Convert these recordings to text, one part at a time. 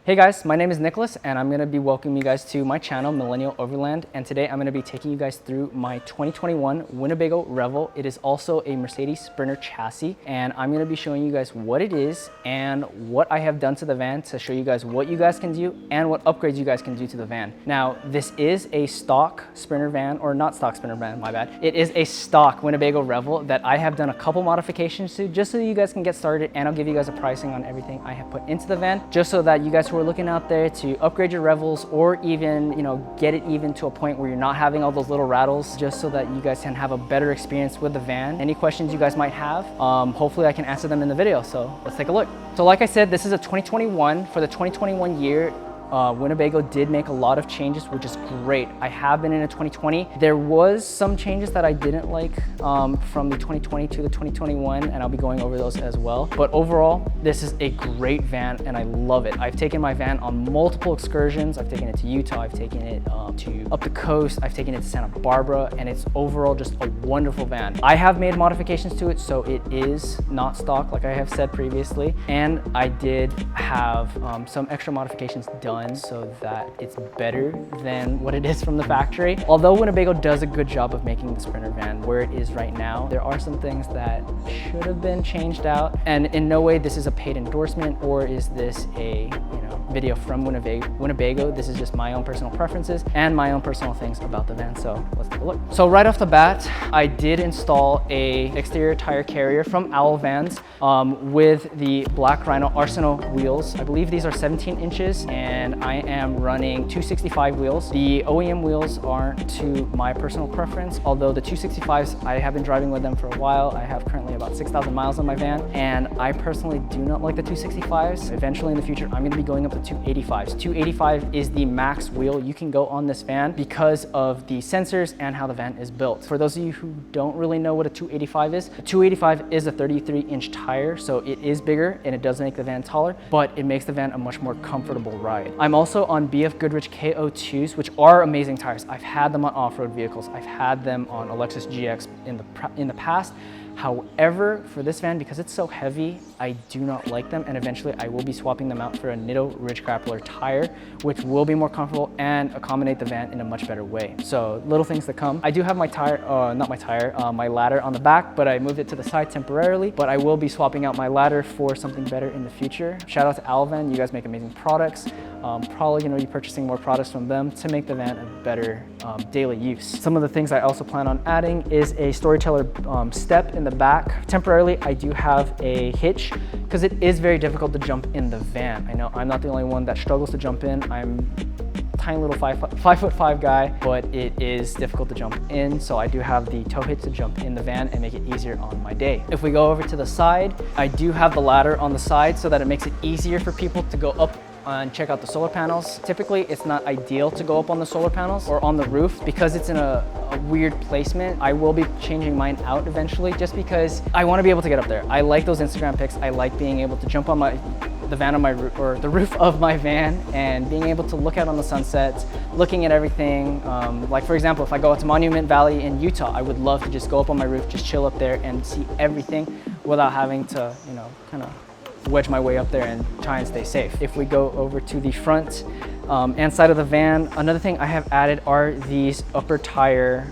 Hey guys, my name is Nicholas and I'm going to be welcoming you guys to my channel, Millennial Overland, and today I'm going to be taking you guys through my 2021 Winnebago Revel. It is also a Mercedes Sprinter chassis, and I'm going to be showing you guys what it is and what I have done to the van to show you guys what you guys can do and what upgrades you guys can do to the van. Now, this is a stock Sprinter van, or not stock Sprinter van, my bad. It is a stock Winnebago Revel that I have done a couple modifications to just so you guys can get started, and I'll give you guys a pricing on everything I have put into the van just so that you guys who are looking out there to upgrade your Revels, or even, get it even to a point where you're not having all those little rattles, just so that you guys can have a better experience with the van. Any questions you guys might have, hopefully I can answer them in the video. So let's take a look. So like I said, this is a 2021. For the 2021 year, Winnebago did make a lot of changes, which is great. I have been in a 2020. There was some changes that I didn't like from the 2020 to the 2021, and I'll be going over those as well. But overall, this is a great van and I love it. I've taken my van on multiple excursions. I've taken it to Utah, I've taken it to up the coast, I've taken it to Santa Barbara, and it's overall just a wonderful van. I have made modifications to it, so it is not stock like I have said previously, and I did have some extra modifications done so that it's better than what it is from the factory. Although Winnebago does a good job of making the Sprinter van where it is right now, there are some things that should have been changed out, and in no way this is a paid endorsement or is this a video from Winnebago. This is just my own personal preferences and my own personal things about the van. So let's take a look. So right off the bat, I did install a exterior tire carrier from Owl Vans with the Black Rhino Arsenal wheels. I believe these are 17 inches and I am running 265 wheels. The OEM wheels aren't to my personal preference, although the 265s, I have been driving with them for a while. I have currently about 6,000 miles on my van, and I personally do not like the 265s. Eventually in the future, I'm gonna be going up to 285s. 285 is the max wheel you can go on this van because of the sensors and how the van is built. For those of you who don't really know what a 285 is, a 285 is a 33-inch tire, so it is bigger and it does make the van taller, but it makes the van a much more comfortable ride. I'm also on BF Goodrich KO2s, which are amazing tires. I've had them on off-road vehicles. I've had them on a Lexus GX in the past. However, for this van, because it's so heavy, I do not like them, and eventually I will be swapping them out for a Nitto Ridge Grappler tire, which will be more comfortable and accommodate the van in a much better way. So little things that come. I do have my my ladder on the back, but I moved it to the side temporarily, but I will be swapping out my ladder for something better in the future. Shout out to Alvan, you guys make amazing products. Probably gonna be purchasing more products from them to make the van a better daily use. Some of the things I also plan on adding is a Storyteller step in the back. Temporarily, I do have a hitch because it is very difficult to jump in the van. I know I'm not the only one that struggles to jump in. I'm a tiny little 5'5" guy, but it is difficult to jump in. So I do have the tow hitch to jump in the van and make it easier on my day. If we go over to the side, I do have the ladder on the side so that it makes it easier for people to go up and check out the solar panels. Typically, it's not ideal to go up on the solar panels or on the roof because it's in a weird placement. I will be changing mine out eventually just because I want to be able to get up there. I like those Instagram pics. I like being able to jump on the van on my roof, or the roof of my van, and being able to look out on the sunsets, looking at everything. Like for example, if I go out to Monument Valley in Utah, I would love to just go up on my roof, just chill up there and see everything without having to, kind of wedge my way up there and try and stay safe. If we go over to the front and side of the van, another thing I have added are these upper tire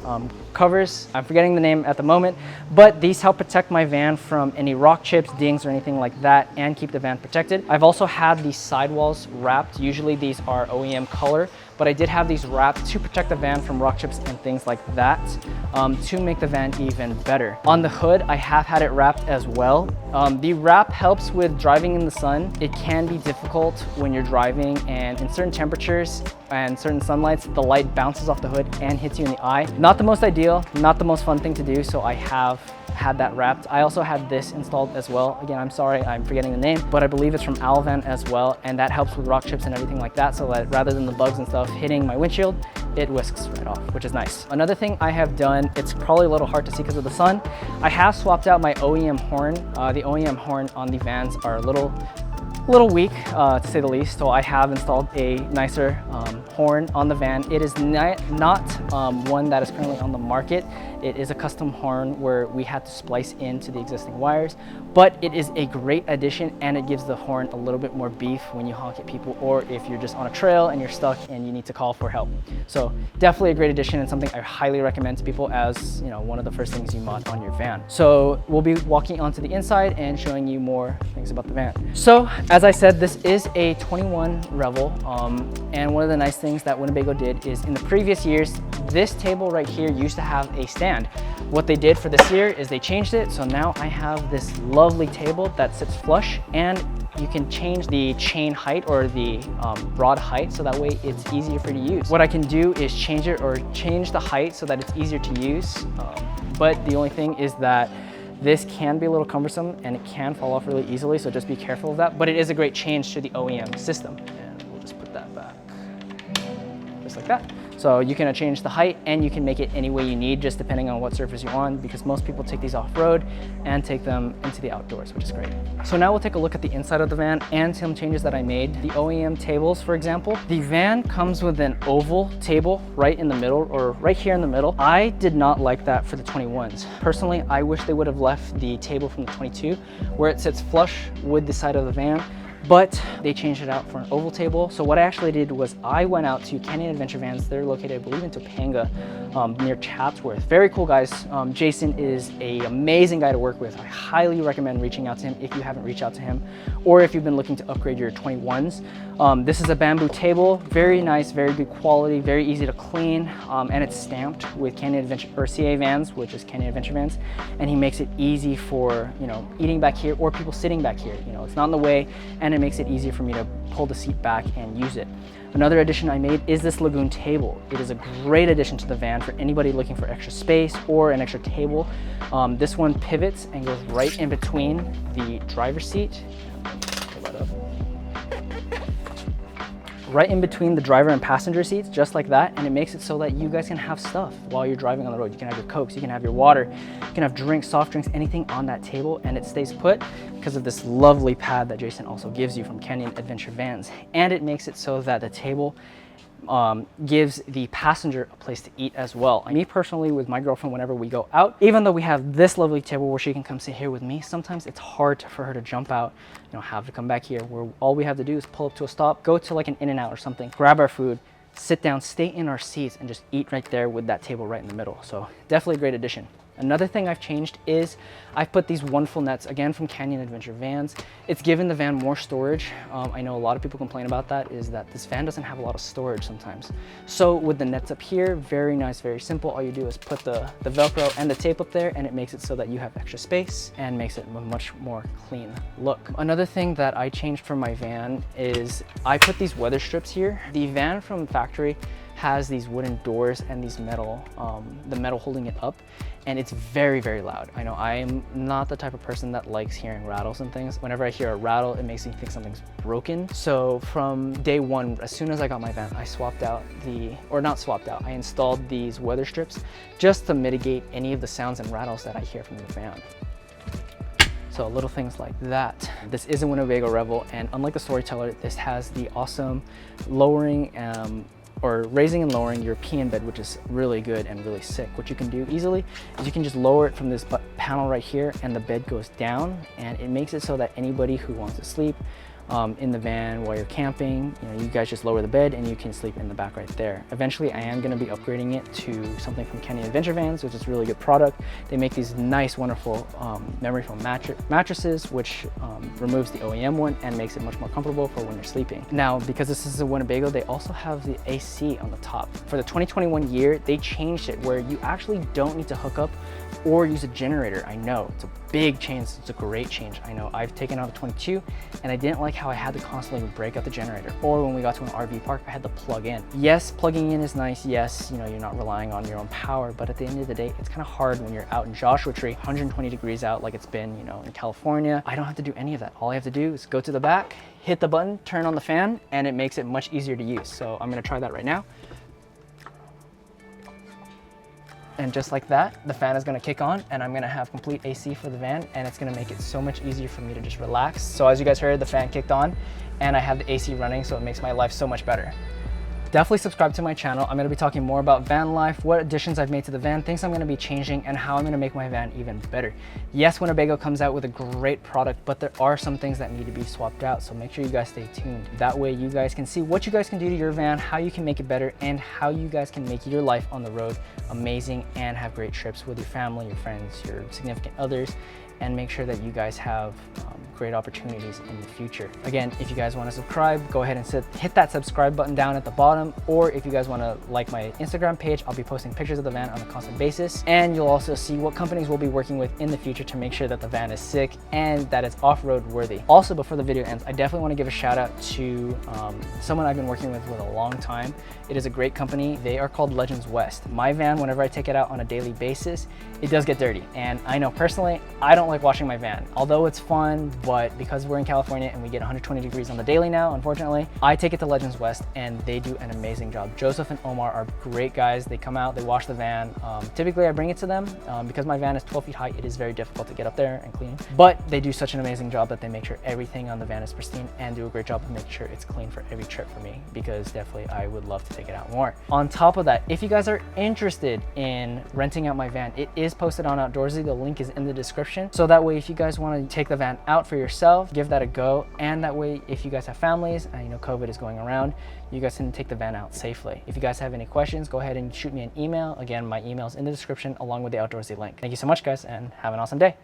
covers. I'm forgetting the name at the moment, but these help protect my van from any rock chips, dings, or anything like that, and keep the van protected. I've also had these sidewalls wrapped. Usually these are OEM color, but I did have these wrapped to protect the van from rock chips and things like that, to make the van even better. On the hood, I have had it wrapped as well. The wrap helps with driving in the sun. It can be difficult when you're driving, and in certain temperatures and certain sunlights, the light bounces off the hood and hits you in the eye. Not the most ideal, not the most fun thing to do, so I have had that wrapped. I also had this installed as well. Again, I'm sorry, I'm forgetting the name, but I believe it's from Alvan as well, and that helps with rock chips and everything like that, so that rather than the bugs and stuff hitting my windshield, it whisks right off, which is nice. Another thing I have done, it's probably a little hard to see because of the sun, I have swapped out my OEM horn. The OEM horn on the vans are a little weak, to say the least, so I have installed a nicer horn on the van. It is not one that is currently on the market. It is a custom horn where we had to splice into the existing wires, but it is a great addition and it gives the horn a little bit more beef when you honk at people or if you're just on a trail and you're stuck and you need to call for help. So definitely a great addition and something I highly recommend to people as, you know, one of the first things you mod on your van. So we'll be walking onto the inside and showing you more things about the van. So as I said, this is a 21 Revel, and one of the nice things that Winnebago did is in the previous years, this table right here used to have a stand. What they did for this year is they changed it, so now I have this lovely table that sits flush, and you can change the chain height or the rod height so that way it's easier for you to use. What I can do is change it or change the height so that it's easier to use, but the only thing is that this can be a little cumbersome and it can fall off really easily, so just be careful of that. But it is a great change to the OEM system. And we'll just put that back, just like that. So you can change the height and you can make it any way you need, just depending on what surface you're on, because most people take these off-road and take them into the outdoors, which is great. So now we'll take a look at the inside of the van and some changes that I made. The OEM tables, for example, the van comes with an oval table right in the middle, or right here in the middle. I did not like that for the 21s. Personally, I wish they would have left the table from the 22 where it sits flush with the side of the van, but they changed it out for an oval table. So what I actually did was I went out to Canyon Adventure Vans. They're located, I believe, in Topanga, near Chatsworth. Very cool guys. Jason is an amazing guy to work with. I highly recommend reaching out to him if you haven't reached out to him, or if you've been looking to upgrade your 21s. This is a bamboo table, very nice, very good quality, very easy to clean, and it's stamped with Canyon Adventure, or CA Vans, which is Canyon Adventure Vans, and he makes it easy for, you know, eating back here or people sitting back here. You know, it's not in the way, and it makes it easier for me to pull the seat back and use it. Another addition I made is this Lagoon table. It is a great addition to the van for anybody looking for extra space or an extra table. This one pivots and goes right in between the driver's seat. Pull that up. Right in between the driver and passenger seats, just like that, and it makes it so that you guys can have stuff while you're driving on the road. You can have your Cokes, you can have your water, you can have drinks, soft drinks, anything on that table, and it stays put because of this lovely pad that Jason also gives you from Canyon Adventure Vans. And it makes it so that the table gives the passenger a place to eat as well. Me personally, with my girlfriend, whenever we go out, even though we have this lovely table where she can come sit here with me, sometimes it's hard for her to jump out, you know, have to come back here, where all we have to do is pull up to a stop, go to like an In-N-Out or something, grab our food, sit down, stay in our seats, and just eat right there with that table right in the middle. So definitely a great addition. Another thing I've changed is I've put these wonderful nets, again from Canyon Adventure Vans. It's given the van more storage. I know a lot of people complain about that, is that this van doesn't have a lot of storage sometimes. So with the nets up here, very nice, very simple. All you do is put the Velcro and the tape up there, and it makes it so that you have extra space and makes it a much more clean look. Another thing that I changed for my van is I put these weather strips here. The van from factory has these wooden doors and these metal, the metal holding it up, and it's very, very loud. I know I'm not the type of person that likes hearing rattles and things. Whenever I hear a rattle, it makes me think something's broken. So from day one, as soon as I got my van, I swapped out I installed these weather strips just to mitigate any of the sounds and rattles that I hear from the van. So little things like that. This is a Winnebago Revel, and unlike the Storyteller, this has the awesome lowering or raising and lowering your pee in bed, which is really good and really sick. What you can do easily is you can just lower it from this panel right here, and the bed goes down, and it makes it so that anybody who wants to sleep in the van while you're camping, you know, you guys just lower the bed and you can sleep in the back right there. Eventually I am going to be upgrading it to something from Canyon Adventure Vans, which is a really good product. They make these nice, wonderful memory foam mattresses, which removes the OEM one and makes it much more comfortable for when you're sleeping. Now, because this is a Winnebago, they also have the AC on the top. For the 2021 year, they changed it where you actually don't need to hook up or use a generator. I know it's a big change, it's a great change. I know I've taken out a 22 and I didn't like how I had to constantly break out the generator, or when we got to an RV park, I had to plug in. Yes, plugging in is nice. Yes, you know, you're not relying on your own power, but at the end of the day, it's kind of hard when you're out in Joshua Tree, 120 degrees out like it's been, you know, in California. I don't have to do any of that. All I have to do is go to the back, hit the button, turn on the fan, and it makes it much easier to use. So I'm gonna try that right now. And just like that, the fan is gonna kick on and I'm gonna have complete AC for the van, and it's gonna make it so much easier for me to just relax. So as you guys heard, the fan kicked on and I have the AC running, so it makes my life so much better. definitely subscribe to my channel. I'm gonna be talking more about van life, what additions I've made to the van, things I'm gonna be changing, and how I'm gonna make my van even better. Yes, Winnebago comes out with a great product, but there are some things that need to be swapped out, so make sure you guys stay tuned. That way you guys can see what you guys can do to your van, how you can make it better, and how you guys can make your life on the road amazing and have great trips with your family, your friends, your significant others, and make sure that you guys have great opportunities in the future. Again, if you guys want to subscribe, go ahead and hit that subscribe button down at the bottom, or if you guys want to like my Instagram page, I'll be posting pictures of the van on a constant basis, and you'll also see what companies we'll be working with in the future to make sure that the van is sick and that it's off-road worthy. Also, before the video ends, I definitely want to give a shout out to someone I've been working with a long time. It is a great company. They are called Legends West. My van, whenever I take it out on a daily basis, it does get dirty, and I know personally I don't like washing my van, although it's fun. But because we're in California and we get 120 degrees on the daily now, unfortunately, I take it to Legends West and they do an amazing job. Joseph and Omar are great guys. They come out, they wash the van. Typically I bring it to them because my van is 12 feet high. It is very difficult to get up there and clean, but they do such an amazing job that they make sure everything on the van is pristine and do a great job of making sure it's clean for every trip for me, because definitely I would love to take it out more. On top of that, if you guys are interested in renting out my van, it is posted on Outdoorsy. The link is in the description. So that way, if you guys want to take the van out for yourself, give that a go. And that way, if you guys have families, and you know COVID is going around, you guys can take the van out safely. If you guys have any questions, go ahead and shoot me an email. Again, my email is in the description along with the Outdoorsy link. Thank you so much, guys, and have an awesome day.